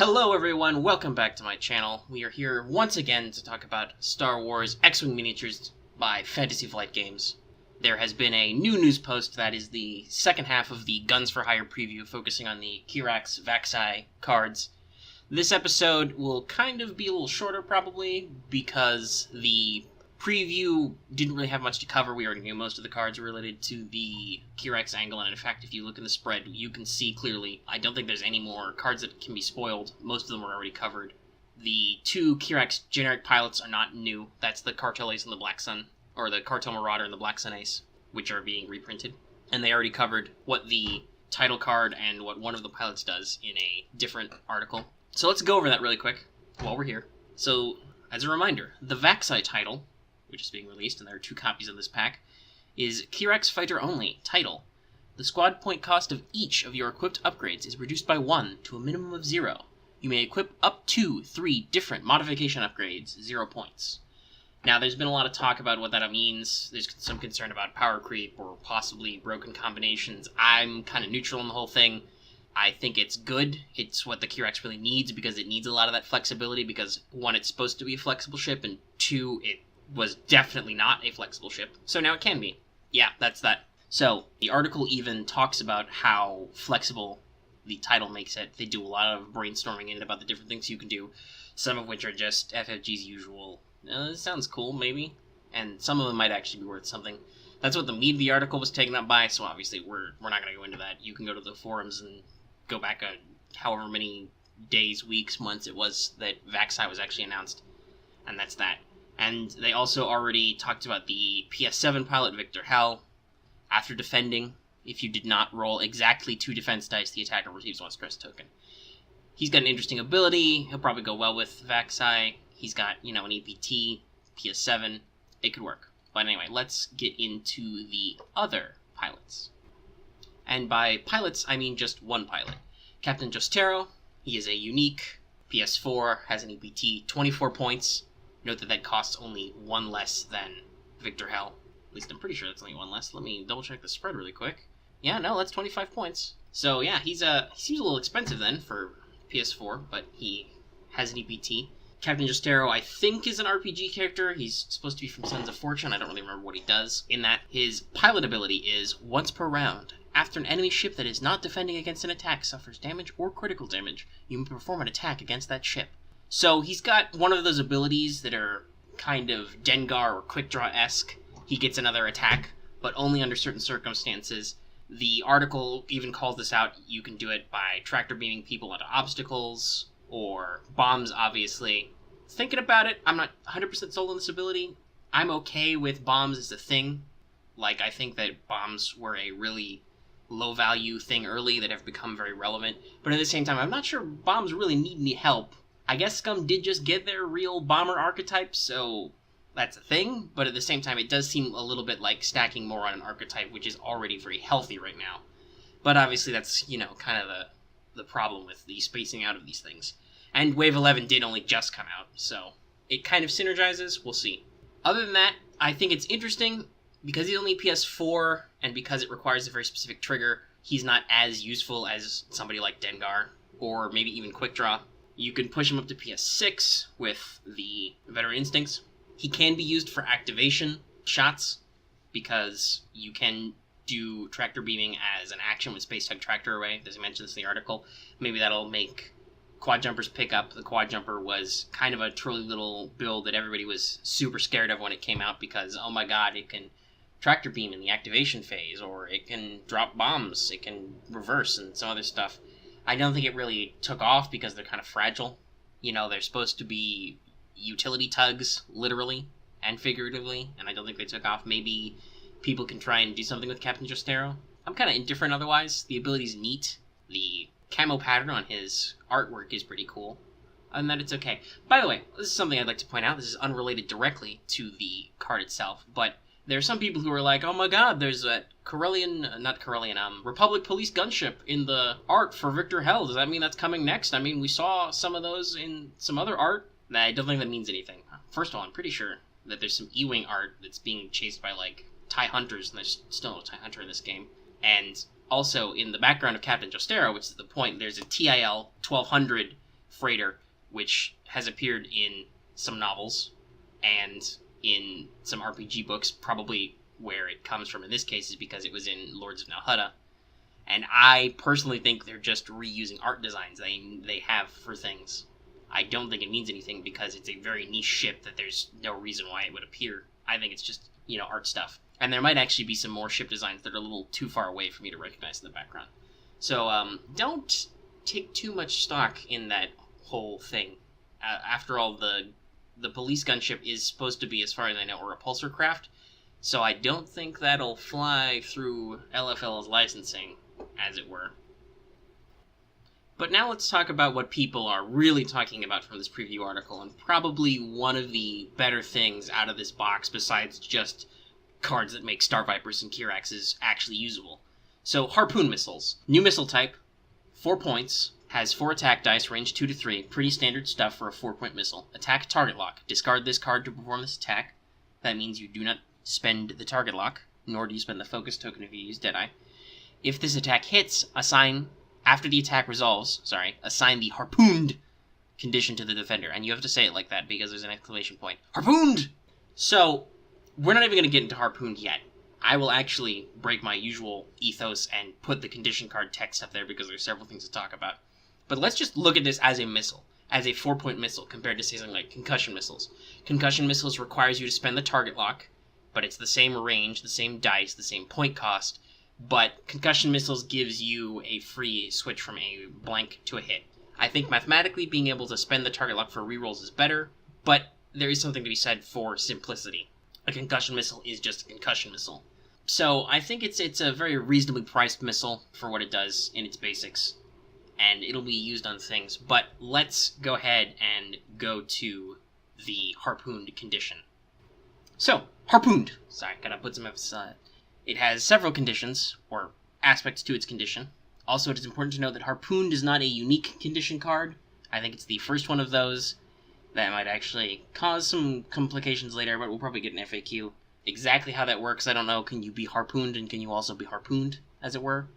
Hello everyone, welcome back to my channel. We are here once again to talk about Star Wars X-Wing miniatures by Fantasy Flight Games. There has been a new news post that is the second half of the Guns for Hire preview focusing on the Kihraxz Vaksai cards. This episode will kind of be a little shorter probably because the preview didn't really have much to cover. We already knew most of the cards related to the Kihraxz angle, and in fact, if you look in the spread, you can see clearly. I don't think there's any more cards that can be spoiled. Most of them were already covered. The two Kihraxz generic pilots are not new. That's the Cartel Ace and the Black Sun, or the Cartel Marauder and the Black Sun Ace, which are being reprinted. And they already covered what the title card and what one of the pilots does in a different article. So let's go over that really quick while we're here. So, as a reminder, the Vaksai title, which is being released, and there are 2 copies of this pack, is Kihraxz Fighter Only. Title: the squad point cost of each of your equipped upgrades is reduced by 1 to a minimum of 0. You may equip up to 3 different modification upgrades, 0 points. Now, there's been a lot of talk about what that means. There's some concern about power creep or possibly broken combinations. I'm kind of neutral on the whole thing. I think it's good. It's what the Kihraxz really needs because it needs a lot of that flexibility because, 1, it's supposed to be a flexible ship, and 2, it was definitely not a flexible ship, so now it can be. Yeah, that's that. So, the article even talks about how flexible the title makes it. They do a lot of brainstorming in it about the different things you can do, some of which are just FFG's usual, this sounds cool, maybe, and some of them might actually be worth something. That's what the meat of the article was taken up by, so obviously we're not going to go into that. You can go to the forums and go back however many days, weeks, months it was that Vaksai was actually announced, and that's that. And they also already talked about the PS7 pilot, Victor Hell. After defending, if you did not roll exactly 2 defense dice, the attacker receives 1 stress token. He's got an interesting ability. He'll probably go well with Vaksai. He's got, an EPT, PS7. It could work. But anyway, let's get into the other pilots. And by pilots, I mean just one pilot. Captain Jostero. He is a unique PS4, has an EPT, 24 points. Note that costs only 1 less than Victor Hell. At least I'm pretty sure that's only 1 less. Let me double check the spread really quick. Yeah, no, that's 25 points. So yeah, he seems a little expensive then for PS4, but he has an EPT. Captain Jostero, I think, is an RPG character. He's supposed to be from Sons of Fortune. I don't really remember what he does. In that, his pilot ability is once per round. After an enemy ship that is not defending against an attack suffers damage or critical damage, you may perform an attack against that ship. So he's got one of those abilities that are kind of Dengar or Quick Draw-esque. He gets another attack, but only under certain circumstances. The article even calls this out. You can do it by tractor beaming people onto obstacles, or bombs, obviously. Thinking about it, I'm not 100% sold on this ability. I'm okay with bombs as a thing. I think that bombs were a really low-value thing early that have become very relevant. But at the same time, I'm not sure bombs really need any help. I guess Scum did just get their real bomber archetype, so that's a thing, but at the same time, it does seem a little bit like stacking more on an archetype, which is already very healthy right now. But obviously that's, kind of the problem with the spacing out of these things. And Wave 11 did only just come out, so it kind of synergizes, we'll see. Other than that, I think it's interesting, because he's only PS4, and because it requires a very specific trigger, he's not as useful as somebody like Dengar, or maybe even Quick Draw. You can push him up to PS6 with the Veteran Instincts. He can be used for activation shots, because you can do tractor beaming as an action with Space Tug Tractor Array. As I mentioned this in the article, maybe that'll make quad jumpers pick up. The quad jumper was kind of a truly little build that everybody was super scared of when it came out, because, oh my god, it can tractor beam in the activation phase, or it can drop bombs, it can reverse, and some other stuff. I don't think it really took off because they're kind of fragile. They're supposed to be utility tugs, literally and figuratively, and I don't think they took off. Maybe people can try and do something with Captain Jostero. I'm kind of indifferent otherwise. The ability's neat. The camo pattern on his artwork is pretty cool. And that it's okay. By the way, this is something I'd like to point out. This is unrelated directly to the card itself, but there are some people who are like, oh my god, there's a Republic Police gunship in the art for Victor Hell. Does that mean that's coming next? I mean, we saw some of those in some other art. Nah, I don't think that means anything. First of all, I'm pretty sure that there's some E-Wing art that's being chased by, TIE Hunters, and there's still no TIE Hunter in this game. And also, in the background of Captain Jostero, which is the point, there's a TIL 1200 freighter, which has appeared in some novels and in some RPG books. Probably where it comes from in this case is because it was in Lords of Nalhutta. And I personally think they're just reusing art designs they have for things. I don't think it means anything because it's a very niche ship that there's no reason why it would appear. I think it's just, art stuff. And there might actually be some more ship designs that are a little too far away for me to recognize in the background. So don't take too much stock in that whole thing. After all, the police gunship is supposed to be, as far as I know, a repulsor craft. So I don't think that'll fly through LFL's licensing, as it were. But now let's talk about what people are really talking about from this preview article, and probably one of the better things out of this box, besides just cards that make Star Vipers and Kihraxz actually usable. So, Harpoon Missiles. New missile type, 4 points, has 4 attack dice, range 2 to 3, pretty standard stuff for a 4-point missile. Attack target lock. Discard this card to perform this attack. That means you do not spend the target lock, nor do you spend the focus token if you use Deadeye. If this attack hits, after the attack resolves, assign the Harpooned condition to the defender. And you have to say it like that because there's an exclamation point. Harpooned! So, we're not even going to get into Harpooned yet. I will actually break my usual ethos and put the condition card text up there because there's several things to talk about. But let's just look at this as a missile, as a 4-point missile compared to, say, something like concussion missiles. Concussion missiles requires you to spend the target lock, but it's the same range, the same dice, the same point cost. But concussion missiles gives you a free switch from a blank to a hit. I think mathematically being able to spend the target lock for rerolls is better, but there is something to be said for simplicity. A concussion missile is just a concussion missile. So I think it's a very reasonably priced missile for what it does in its basics, and it'll be used on things. But let's go ahead and go to the Harpooned condition. So, Harpooned. Sorry, gotta put some emphasis on it. It has several conditions, or aspects to its condition. Also, it is important to note that Harpooned is not a unique condition card. I think it's the first one of those. That might actually cause some complications later, but we'll probably get an FAQ. Exactly how that works, I don't know. Can you be harpooned, and can you also be harpooned, as it were?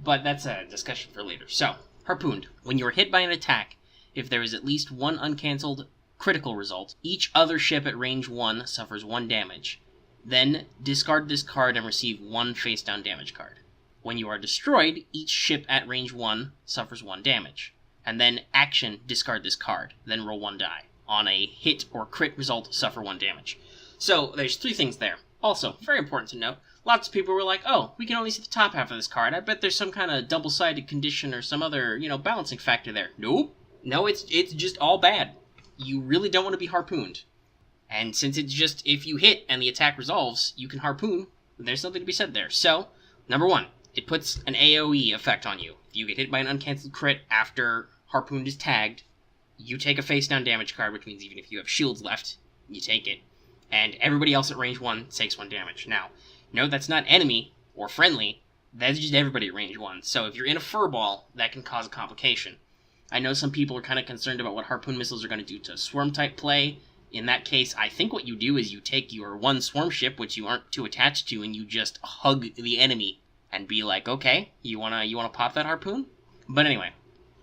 But that's a discussion for later. So, Harpooned. When you are hit by an attack, if there is at least one uncancelled critical result, each other ship at range 1 suffers 1 damage. Then, discard this card and receive 1 face-down damage card. When you are destroyed, each ship at range 1 suffers 1 damage. And then, action, discard this card. Then roll 1 die. On a hit or crit result, suffer 1 damage. So, there's 3 things there. Also, very important to note, lots of people were like, oh, we can only see the top half of this card. I bet there's some kind of double-sided condition or some other, balancing factor there. Nope. No, it's just all bad. You really don't want to be harpooned. And since it's just, if you hit and the attack resolves, you can harpoon, there's something to be said there. So, number 1, it puts an AoE effect on you. If you get hit by an uncancelled crit after Harpooned is tagged, you take a face-down damage card, which means even if you have shields left, you take it. And everybody else at range 1 takes 1 damage. Now, note that's not enemy or friendly, that's just everybody at range 1. So if you're in a furball, that can cause a complication. I know some people are kind of concerned about what Harpoon missiles are going to do to swarm-type play. In that case, I think what you do is you take your 1 swarm ship, which you aren't too attached to, and you just hug the enemy and be like, okay, you wanna pop that harpoon? But anyway,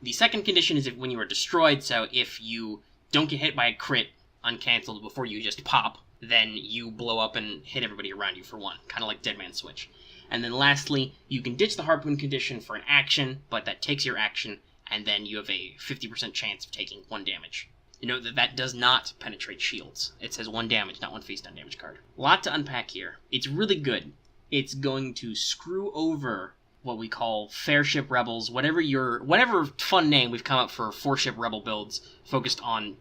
the second condition is if when you are destroyed, so if you don't get hit by a crit uncancelled before you just pop, then you blow up and hit everybody around you for 1, kind of like Dead Man's Switch. And then lastly, you can ditch the harpoon condition for an action, but that takes your action, and then you have a 50% chance of taking 1 damage. Note that does not penetrate shields. It says 1 damage, not 1 face-down damage card. A lot to unpack here. It's really good. It's going to screw over what we call fair ship rebels, whatever fun name we've come up for 4-ship rebel builds focused on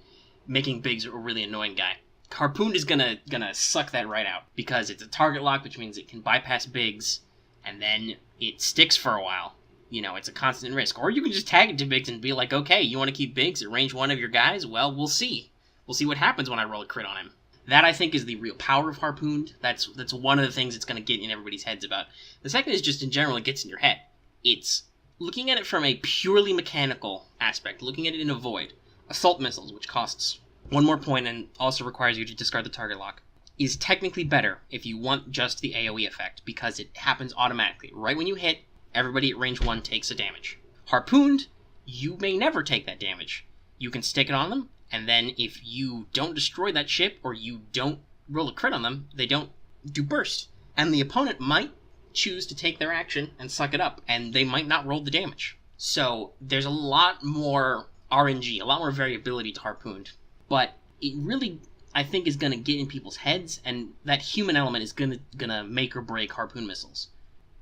making Biggs a really annoying guy. Harpooned is gonna suck that right out, because it's a target lock, which means it can bypass Biggs, and then it sticks for a while. It's a constant risk. Or you can just tag it to Biggs and be like, okay, you want to keep Biggs at range 1 of your guys? Well, we'll see. We'll see what happens when I roll a crit on him. That, I think, is the real power of Harpooned. That's one of the things it's going to get in everybody's heads about. The second is just, in general, it gets in your head. It's looking at it from a purely mechanical aspect, looking at it in a void. Assault missiles, which costs 1 more point and also requires you to discard the target lock, is technically better if you want just the AoE effect, because it happens automatically. Right when you hit, everybody at range 1 takes a damage. Harpooned, you may never take that damage. You can stick it on them, and then if you don't destroy that ship, or you don't roll a crit on them, they don't do burst. And the opponent might choose to take their action and suck it up, and they might not roll the damage. So there's a lot more RNG, a lot more variability to Harpooned. But it really, I think, is going to get in people's heads, and that human element is going to make or break Harpoon missiles.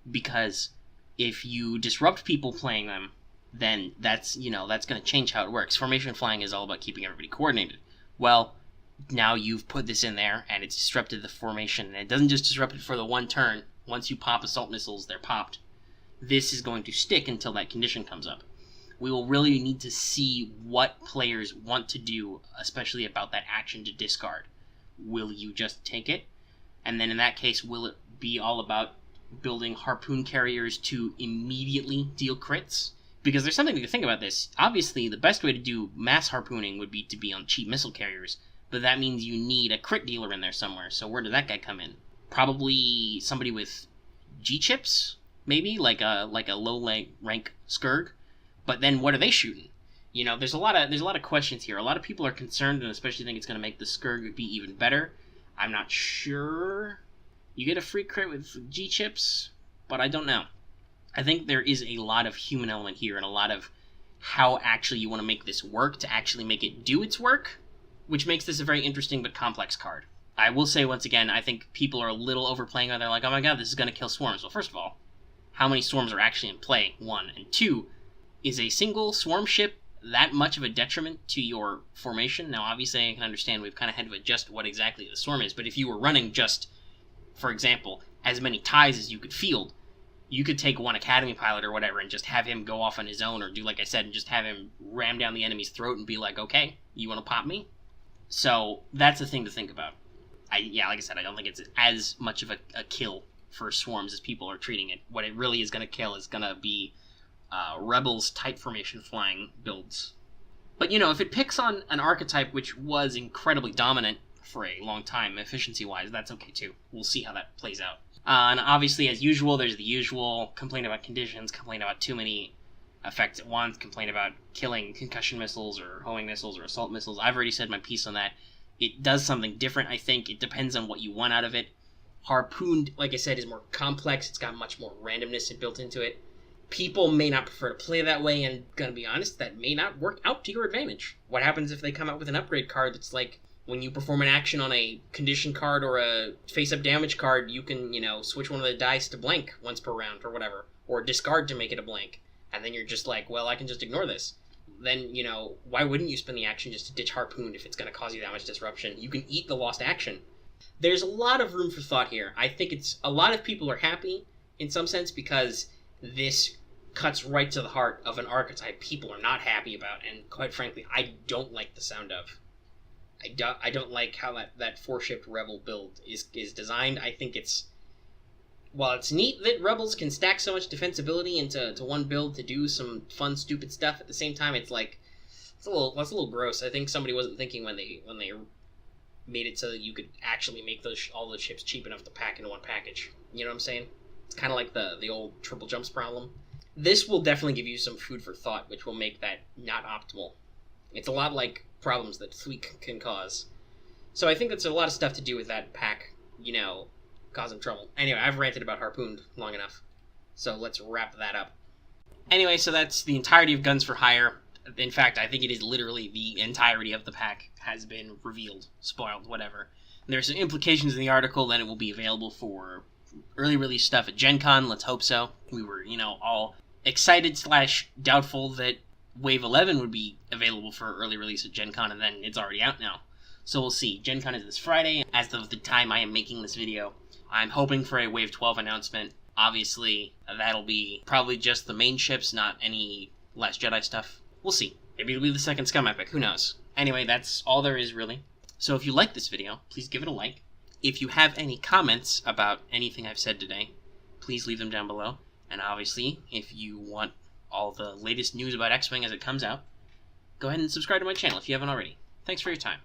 Because if you disrupt people playing them, then that's going to change how it works. Formation flying is all about keeping everybody coordinated. Well, now you've put this in there, and it's disrupted the formation, and it doesn't just disrupt it for the one turn. Once you pop assault missiles, they're popped. This is going to stick until that condition comes up. We will really need to see what players want to do, especially about that action to discard. Will you just take it? And then in that case, will it be all about building harpoon carriers to immediately deal crits? Because there's something to think about this. Obviously, the best way to do mass harpooning would be to be on cheap missile carriers, but that means you need a crit dealer in there somewhere, so where does that guy come in? Probably somebody with G-chips, maybe, like a low rank Skurg. But then what are they shooting? There's a lot of questions here. A lot of people are concerned, and especially think it's going to make the Skurg be even better. I'm not sure. You get a free crit with G-chips, but I don't know. I think there is a lot of human element here, and a lot of how actually you want to make this work to actually make it do its work, which makes this a very interesting but complex card. I will say once again, I think people are a little overplaying it. They're like, oh my god, this is going to kill swarms. Well, first of all, how many swarms are actually in play? 1. And 2, is a single swarm ship that much of a detriment to your formation? Now, obviously, I can understand we've kind of had to adjust what exactly the swarm is, but if you were running just, for example, as many ties as you could field, you could take one Academy pilot or whatever and just have him go off on his own, or do like I said, and just have him ram down the enemy's throat and be like, okay, you want to pop me? So that's the thing to think about. Like I said, I don't think it's as much of a kill for swarms as people are treating it. What it really is going to kill is going to be Rebels type formation flying builds. But if it picks on an archetype which was incredibly dominant for a long time, efficiency-wise, that's okay too. We'll see how that plays out. And obviously, as usual, there's the usual complaint about conditions, complaint about too many effects at once, complaint about killing concussion missiles or homing missiles or assault missiles. I've already said my piece on that. It does something different, I think. It depends on what you want out of it. Harpooned, like I said, is more complex. It's got much more randomness built into it. People may not prefer to play that way, and gonna be honest, that may not work out to your advantage. What happens if they come out with an upgrade card that's like, when you perform an action on a condition card or a face-up damage card, you can, switch one of the dice to blank once per round or whatever, or discard to make it a blank, and then you're just like, well, I can just ignore this. Then, why wouldn't you spend the action just to ditch Harpooned if it's going to cause you that much disruption? You can eat the lost action. There's a lot of room for thought here. I think a lot of people are happy, in some sense, because this cuts right to the heart of an archetype people are not happy about, and quite frankly, I don't like the sound of. I don't like how that 4-shipped Rebel build is designed. I think while it's neat that Rebels can stack so much defensibility into one build to do some fun, stupid stuff at the same time, that's a little gross. I think somebody wasn't thinking when they made it so that you could actually make all the ships cheap enough to pack into one package. You know what I'm saying? It's kind of like the old triple jumps problem. This will definitely give you some food for thought, which will make that not optimal. It's a lot like problems that Fleek can cause. So I think that's a lot of stuff to do with that pack, causing trouble. Anyway, I've ranted about Harpooned long enough, so let's wrap that up. Anyway, so that's the entirety of Guns for Hire. In fact, I think it is literally the entirety of the pack has been revealed, spoiled, whatever. There's some implications in the article that it will be available for early release stuff at Gen Con. Let's hope so. We were, all excited / doubtful that Wave 11 would be available for early release at Gen Con, and then it's already out now. So we'll see. Gen Con is this Friday. As of the time I am making this video, I'm hoping for a Wave 12 announcement. Obviously, that'll be probably just the main ships, not any Last Jedi stuff. We'll see. Maybe it'll be the second Scum Epic. Who knows? Anyway, that's all there is, really. So if you like this video, please give it a like. If you have any comments about anything I've said today, please leave them down below. And obviously, if you want all the latest news about X-Wing as it comes out, go ahead and subscribe to my channel if you haven't already. Thanks for your time.